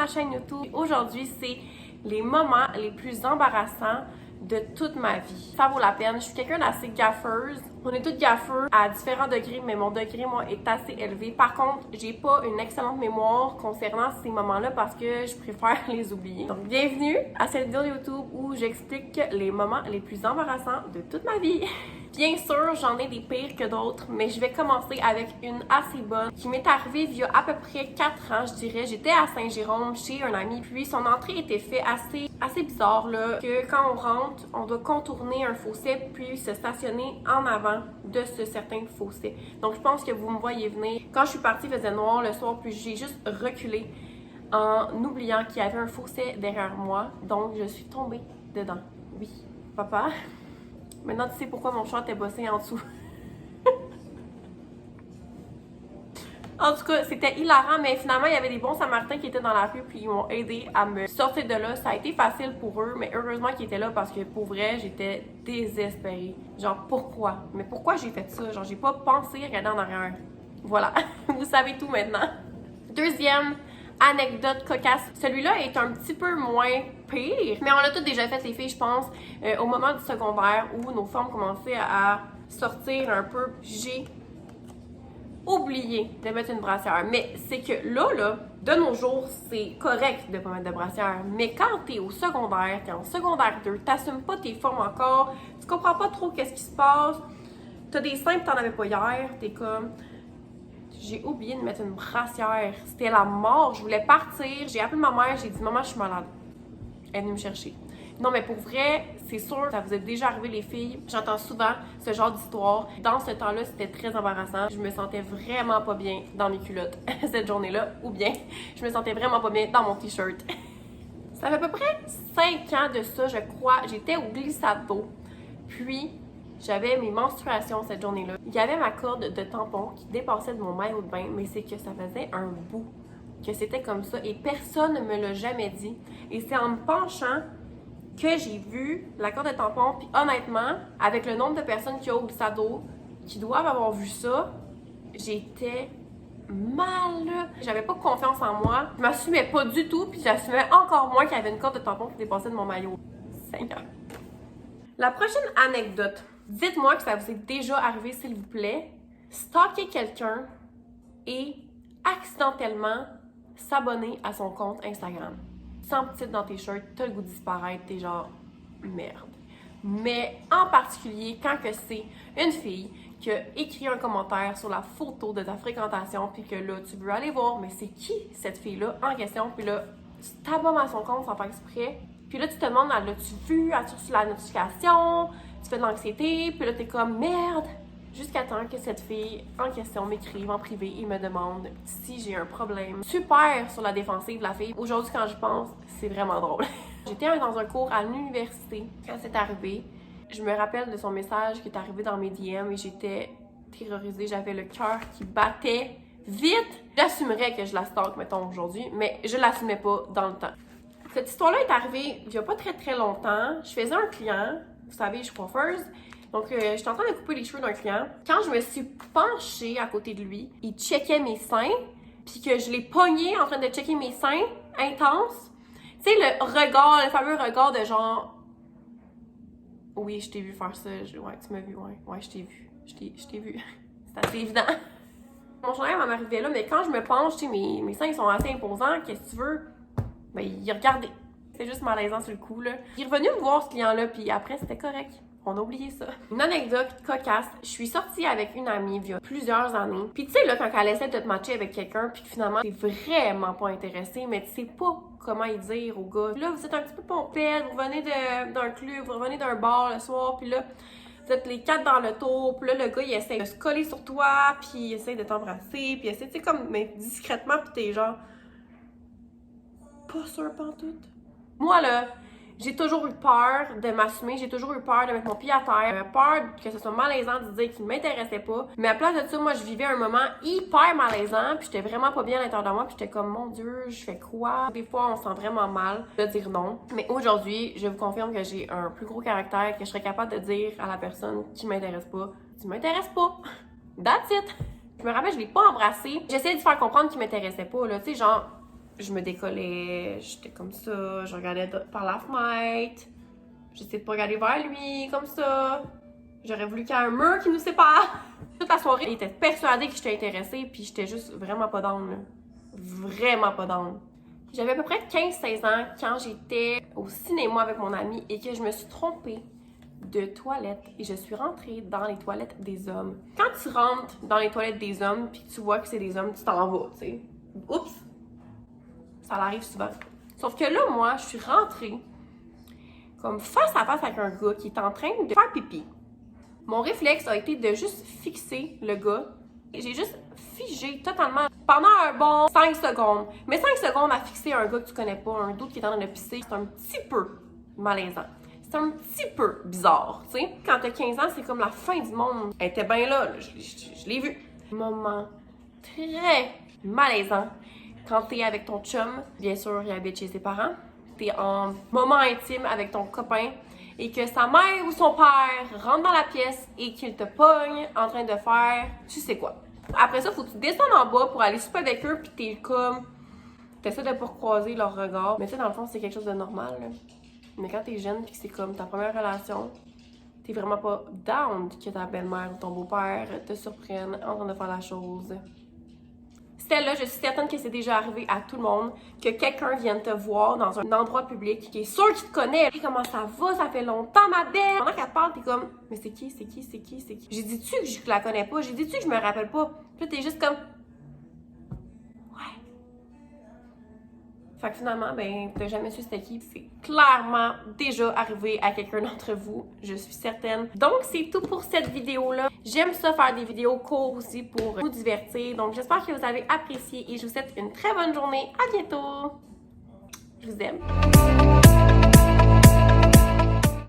ma chaîne YouTube. Aujourd'hui, c'est les moments les plus embarrassants de toute ma vie. Ça vaut la peine. Je suis quelqu'un d'assez gaffeuse. On est toutes gaffeux à différents degrés, mais mon degré, moi, est assez élevé. Par contre, j'ai pas une excellente mémoire concernant ces moments-là parce que je préfère les oublier. Donc, bienvenue à cette vidéo YouTube où j'explique les moments les plus embarrassants de toute ma vie. Bien sûr, j'en ai des pires que d'autres, mais je vais commencer avec une assez bonne qui m'est arrivée il y a à peu près 4 ans, je dirais. J'étais à Saint-Jérôme chez un ami, puis son entrée était faite assez bizarre, là, que quand on rentre, on doit contourner un fossé, puis se stationner en avant de ce certain fossé. Donc, je pense que vous me voyez venir. Quand je suis partie, il faisait noir le soir, puis j'ai juste reculé en oubliant qu'il y avait un fossé derrière moi. Donc, je suis tombée dedans. Oui, papa. Maintenant, tu sais pourquoi mon short est bossé en dessous. En tout cas, c'était hilarant, mais finalement, il y avait des bons Samaritains qui étaient dans la rue, puis ils m'ont aidé à me sortir de là. Ça a été facile pour eux, mais heureusement qu'ils étaient là parce que pour vrai, j'étais désespérée. Genre, pourquoi? Mais pourquoi j'ai fait ça? Genre, j'ai pas pensé regarder en arrière. Voilà, vous savez tout maintenant. Deuxième anecdote cocasse. Celui-là est un petit peu moins pire, mais on l'a toutes déjà fait, les filles, je pense, au moment du secondaire où nos formes commençaient à sortir un peu. J'ai oublié de mettre une brassière. Mais c'est que là, de nos jours, c'est correct de pas mettre de brassière. Mais quand t'es au secondaire, t'es en secondaire 2, t'assumes pas tes formes encore, tu comprends pas trop qu'est-ce qui se passe, t'as des seins que t'en avais pas hier, t'es comme... J'ai oublié de mettre une brassière. C'était la mort. Je voulais partir. J'ai appelé ma mère. J'ai dit, maman, je suis malade. Elle est venue me chercher. Non, mais pour vrai, c'est sûr, ça vous est déjà arrivé, les filles. J'entends souvent ce genre d'histoire. Dans ce temps-là, c'était très embarrassant. Je me sentais vraiment pas bien dans mes culottes cette journée-là. Ou bien, je me sentais vraiment pas bien dans mon t-shirt. Ça fait à peu près 5 ans de ça, je crois. J'étais au glissade d'eau. Puis, j'avais mes menstruations cette journée-là. Il y avait ma corde de tampon qui dépassait de mon maillot de bain, mais c'est que ça faisait un bout, que c'était comme ça, et personne ne me l'a jamais dit. Et c'est en me penchant que j'ai vu la corde de tampon, puis honnêtement, avec le nombre de personnes qui ont au glissade d'eau, qui doivent avoir vu ça, j'étais mal. J'avais pas confiance en moi, je m'assumais pas du tout, puis j'assumais encore moins qu'il y avait une corde de tampon qui dépassait de mon maillot. Seigneur. La prochaine anecdote. Dites-moi que ça vous est déjà arrivé, s'il vous plaît, stalker quelqu'un et accidentellement s'abonner à son compte Instagram. Sans petite dans tes shirts, t'as le goût de disparaître, t'es genre merde. Mais en particulier quand que c'est une fille qui a écrit un commentaire sur la photo de ta fréquentation, puis que là, tu veux aller voir, mais c'est qui cette fille-là en question, puis là, tu t'abonnes à son compte sans faire exprès. Puis là, tu te demandes, l'as-tu vu? As-tu reçu la notification? Tu fais de l'anxiété, puis là, t'es comme merde! Jusqu'à temps que cette fille en question m'écrive en privé et me demande si j'ai un problème. Super sur la défensive, la fille. Aujourd'hui, quand je pense, c'est vraiment drôle. J'étais dans un cours à l'université quand c'est arrivé. Je me rappelle de son message qui est arrivé dans mes DM et j'étais terrorisée. J'avais le cœur qui battait vite. J'assumerais que je la stalk, mettons, aujourd'hui, mais je l'assumais pas dans le temps. Cette histoire-là est arrivée il y a pas très longtemps. Je faisais un client, vous savez, je suis coiffeuse. Donc, j'étais en train de couper les cheveux d'un client. Quand je me suis penchée à côté de lui, il checkait mes seins, puis que je l'ai pogné en train de checker mes seins intense. Tu sais, le regard, le fameux regard de genre... Oui, je t'ai vu faire ça. Ouais, tu m'as vu, ouais, je t'ai vu. Je t'ai vu. C'est assez évident. Mon chandail m'arrivait là, mais quand je me penche, tu sais, mes seins ils sont assez imposants. Qu'est-ce que tu veux? Ben, il regardait. C'est juste malaisant sur le coup, là. Il est revenu me voir, ce client-là, puis après, c'était correct. On a oublié ça. Une anecdote cocasse. Je suis sortie avec une amie il y a plusieurs années. Puis tu sais, là, quand elle essaie de te matcher avec quelqu'un, puis que finalement, t'es vraiment pas intéressé, mais tu sais pas comment y dire au gars. Là, vous êtes un petit peu pompette, vous revenez d'un club, vous revenez d'un bar le soir, puis là, vous êtes les 4 dans le tour, puis là, le gars, il essaie de se coller sur toi, puis il essaie de t'embrasser, puis il essaie, tu sais, comme, mais discrètement, puis t'es genre... pas sûr pantoute. Moi, là, j'ai toujours eu peur de m'assumer, j'ai toujours eu peur de mettre mon pied à terre, peur que ce soit malaisant de dire qu'il ne m'intéressait pas. Mais à place de ça, moi, je vivais un moment hyper malaisant, puis j'étais vraiment pas bien à l'intérieur de moi, puis j'étais comme, mon Dieu, je fais quoi? Des fois, on se sent vraiment mal de dire non. Mais aujourd'hui, je vous confirme que j'ai un plus gros caractère, que je serais capable de dire à la personne qui m'intéresse pas, tu m'intéresses pas. That's it! Je me rappelle, je l'ai pas embrassé. J'essayais de faire comprendre qu'il m'intéressait pas, là, tu sais, genre... je me décollais, j'étais comme ça, je regardais par la fenêtre, j'essayais de pas regarder vers lui, comme ça. J'aurais voulu qu'il y ait un mur qui nous sépare. Toute la soirée, il était persuadé que j'étais intéressée, puis j'étais juste vraiment pas down, là. Vraiment pas down. J'avais à peu près 15-16 ans quand j'étais au cinéma avec mon ami et que je me suis trompée de toilette et je suis rentrée dans les toilettes des hommes. Quand tu rentres dans les toilettes des hommes puis que tu vois que c'est des hommes, tu t'en vas, tu sais. Oups! Ça l'arrive souvent. Sauf que là, moi, je suis rentrée comme face à face avec un gars qui est en train de faire pipi. Mon réflexe a été de juste fixer le gars. J'ai juste figé totalement pendant un bon 5 secondes. Mais 5 secondes à fixer un gars que tu connais pas, un doute qui est en train de pisser, c'est un petit peu malaisant. C'est un petit peu bizarre, tu sais. Quand t'as 15 ans, c'est comme la fin du monde. Elle était bien là, je l'ai vu. Moment très malaisant quand t'es avec ton chum. Bien sûr, il habite chez ses parents. T'es en moment intime avec ton copain et que sa mère ou son père rentre dans la pièce et qu'il te pogne en train de faire tu sais quoi. Après ça, faut que tu descendes en bas pour aller souper avec eux, puis t'es comme... T'essaies de pas croiser leur regard. Mais tu sais, dans le fond, c'est quelque chose de normal, là. Mais quand t'es jeune, puis que c'est comme ta première relation, t'es vraiment pas down que ta belle-mère ou ton beau-père te surprenne en train de faire la chose. Celle-là, je suis certaine que c'est déjà arrivé à tout le monde, que quelqu'un vienne te voir dans un endroit public, qui est sûr qu'il te connaît. Hey, comment ça va? Ça fait longtemps, ma belle! Pendant qu'elle te parle, t'es comme, mais c'est qui? J'ai dit-tu que je la connais pas? J'ai dit-tu que je me rappelle pas? Puis là, t'es juste comme, ouais. Fait que finalement, ben, t'as jamais su c'était qui. C'est clairement déjà arrivé à quelqu'un d'entre vous, je suis certaine. Donc, c'est tout pour cette vidéo-là. J'aime ça faire des vidéos courtes aussi pour vous divertir. Donc, j'espère que vous avez apprécié et je vous souhaite une très bonne journée. À bientôt! Je vous aime.